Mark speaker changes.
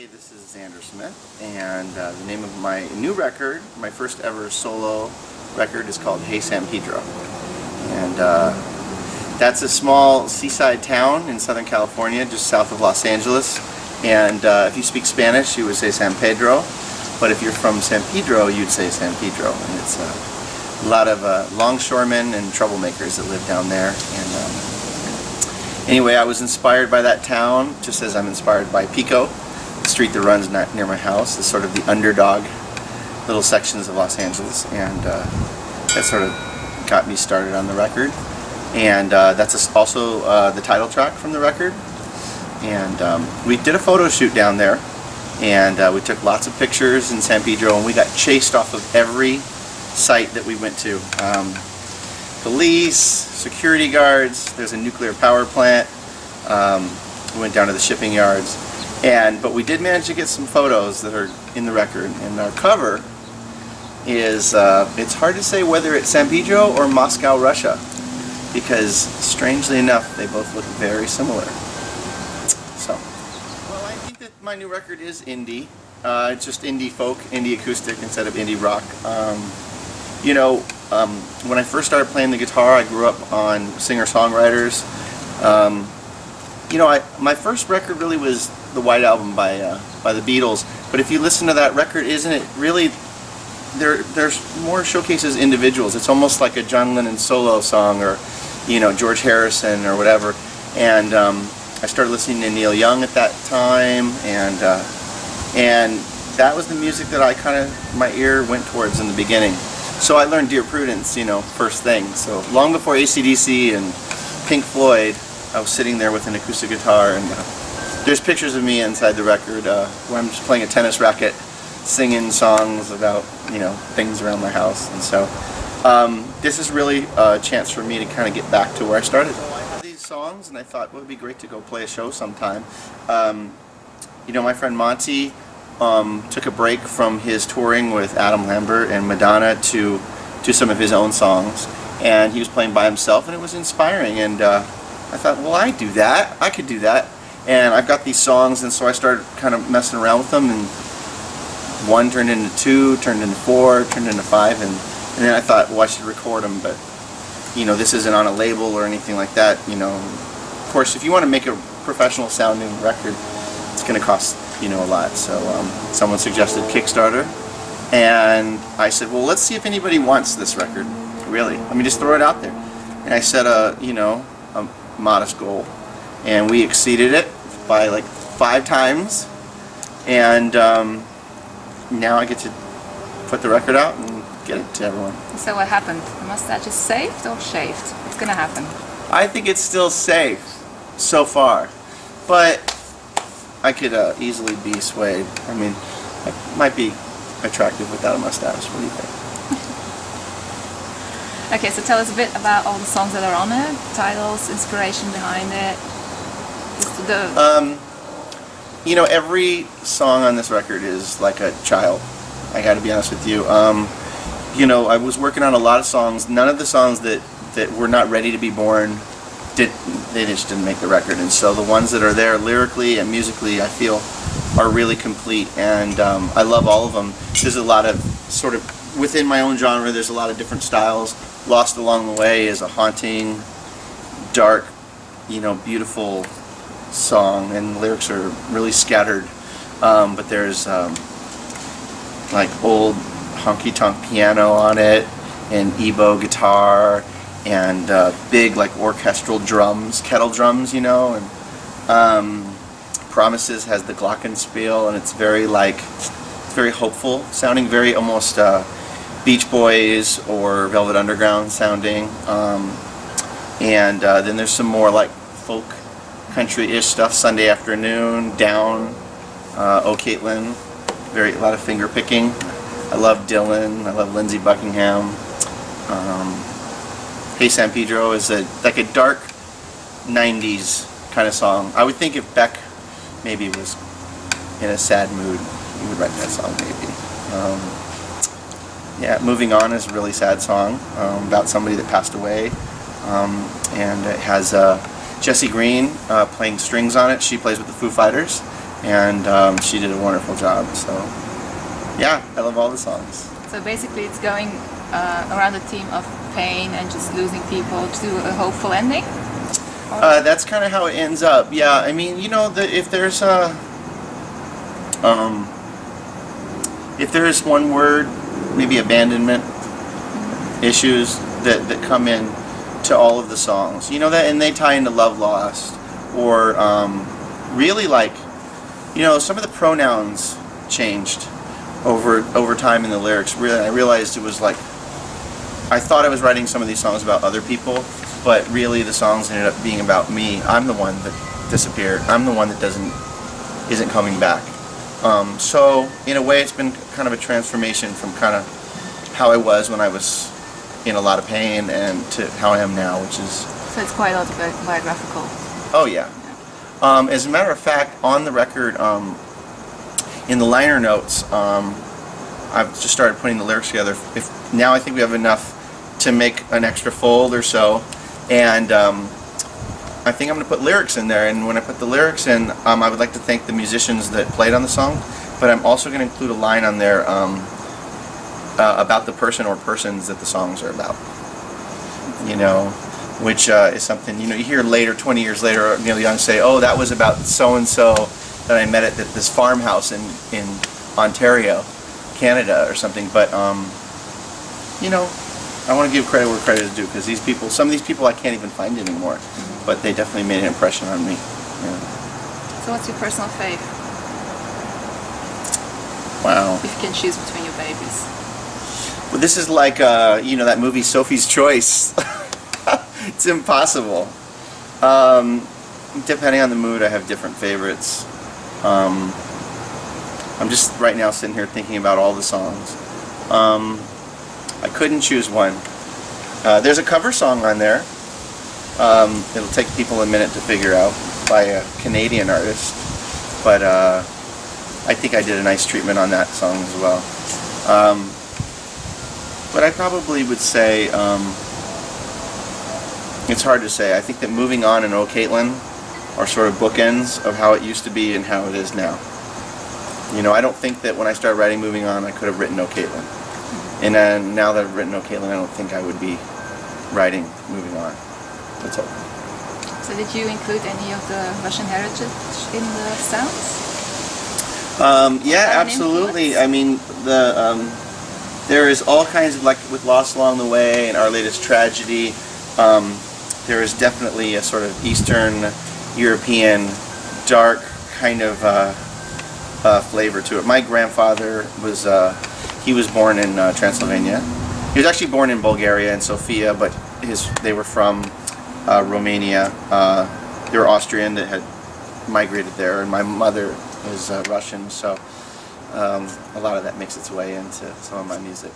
Speaker 1: Hey, this is Xander Smith, and the name of my new record, my first ever solo record, is called Hey San Pedro. And that's a small seaside town in Southern California, just south of Los Angeles. And if you speak Spanish, you would say San Pedro, but if you're from San Pedro, you'd say San Pedro. And it's a lot of longshoremen and troublemakers that live down there. And anyway, I was inspired by that town, just as I'm inspired by Pico, the street that runs near my house. It's sort of the underdog little sections of Los Angeles, and that sort of got me started on the record. And that's also the title track from the record. And we did a photo shoot down there, and we took lots of pictures in San Pedro, and we got chased off of every site that we went to. Police, security guards, there's a nuclear power plant, we went down to the shipping yards, but we did manage to get some photos that are in the record, and our cover is, it's hard to say whether it's San Pedro or Moscow, Russia, because strangely enough they both look very similar. So, well, I think that my new record is indie. It's just indie folk, indie acoustic instead of indie rock. You know, when I first started playing the guitar, I grew up on singer-songwriters. You know, my first record really was the White Album by the Beatles. But if you listen to that record, isn't it really, there's more showcases individuals. It's almost like a John Lennon solo song, or, you know, George Harrison or whatever. And I started listening to Neil Young at that time, and that was the music that my ear went towards in the beginning. So I learned Dear Prudence, you know, first thing. So long before AC/DC and Pink Floyd, I was sitting there with an acoustic guitar, and there's pictures of me inside the record where I'm just playing a tennis racket, singing songs about, you know, things around my house. And so this is really a chance for me to kind of get back to where I started. So I have these songs, and I thought, well, it would be great to go play a show sometime. You know, my friend Monty took a break from his touring with Adam Lambert and Madonna to do some of his own songs, and he was playing by himself, and it was inspiring. And I thought, well, I do that, I could do that. And I've got these songs, and so I started kind of messing around with them, and one turned into two, turned into four, turned into five, and then I thought, well, I should record them. But you know, this isn't on a label or anything like that. You know, of course, if you want to make a professional sounding record, it's going to cost, you know, a lot. So someone suggested Kickstarter, and I said, well, let's see if anybody wants this record. Really, let me just throw it out there. And I set a modest goal, and we exceeded it by like 5 times. And now I get to put the record out and get it to everyone.
Speaker 2: So what happened? The mustache is saved or shaved? What's gonna happen?
Speaker 1: I think it's still safe so far, but I could easily be swayed. I mean, I might be attractive without a mustache. What do you think?
Speaker 2: Okay, so tell us a bit about all the songs that are on it, titles, inspiration behind it.
Speaker 1: You know, every song on this record is like a child. I got to be honest with you. You know, I was working on a lot of songs. None of the songs that were not ready to be born, they just didn't make the record. And so the ones that are there lyrically and musically, I feel, are really complete. And I love all of them. There's a lot of sort of, within my own genre, there's a lot of different styles. Lost Along the Way is a haunting, dark, you know, beautiful song, and the lyrics are really scattered. But there's like old honky-tonk piano on it, and Ebo guitar, and big like orchestral drums, kettle drums, you know. And Promises has the glockenspiel, and it's very like, it's very hopeful sounding, very almost Beach Boys or Velvet Underground sounding. And then there's some more like folk country-ish stuff. Sunday Afternoon, Down, Oh Caitlin, a lot of finger picking. I love Dylan, I love Lindsey Buckingham. Hey San Pedro is like a dark 90s kind of song. I would think if Beck maybe was in a sad mood, he would write that song maybe. Yeah, Moving On is a really sad song about somebody that passed away, and it has Jessie Green playing strings on it. She plays with the Foo Fighters, and she did a wonderful job. So yeah, I love all the songs.
Speaker 2: So basically it's going around the theme of pain and just losing people to a hopeful ending?
Speaker 1: That's kind of how it ends up. Yeah, I mean, you know, if there's one word, maybe abandonment issues that come in to all of the songs, you know, that, and they tie into love lost, or really, like, you know, some of the pronouns changed over time in the lyrics. Really, I realized it was like, I thought I was writing some of these songs about other people, but really the songs ended up being about me. I'm the one that disappeared. I'm the one that isn't coming back. So in a way, it's been kind of a transformation from kind of how I was when I was in a lot of pain and to how I am now, which is...
Speaker 2: So it's quite autobiographical.
Speaker 1: Oh yeah. As a matter of fact, on the record, in the liner notes, I've just started putting the lyrics together. Now I think we have enough to make an extra fold or so, and I think I'm going to put lyrics in there. And when I put the lyrics in, I would like to thank the musicians that played on the song, but I'm also going to include a line on there about the person or persons that the songs are about. You know, which is something, you know, you hear later, 20 years later, Neil Young say, "Oh, that was about so and so that I met at this farmhouse in Ontario, Canada," or something. But you know, I want to give credit where credit is due, because these people, some of these people I can't even find anymore, but they definitely made an impression on me. Yeah.
Speaker 2: So what's your personal fave?
Speaker 1: Wow.
Speaker 2: If you can choose between your babies.
Speaker 1: Well, this is like you know, that movie Sophie's Choice. It's impossible. Depending on the mood, I have different favorites. I'm just right now sitting here thinking about all the songs. I couldn't choose one. There's a cover song on there. It'll take people a minute to figure out, by a Canadian artist, but I think I did a nice treatment on that song as well. But I probably would say, it's hard to say. I think that Moving On and Oh Caitlin are sort of bookends of how it used to be and how it is now. You know, I don't think that when I started writing Moving On, I could have written Oh Caitlin. And then now that I've written Oh Caitlin, I don't think I would be writing Moving On. That's all.
Speaker 2: So did you include any of the Russian heritage in the sounds?
Speaker 1: Yeah, absolutely. I mean, there is all kinds of, like with Lost Along the Way and Our Latest Tragedy, there is definitely a sort of Eastern European dark kind of flavor to it. My grandfather was, he was born in Transylvania. He was actually born in Bulgaria and Sofia, but they were from Romania. They were Austrian that had migrated there, and my mother is Russian, so a lot of that makes its way into some of my music.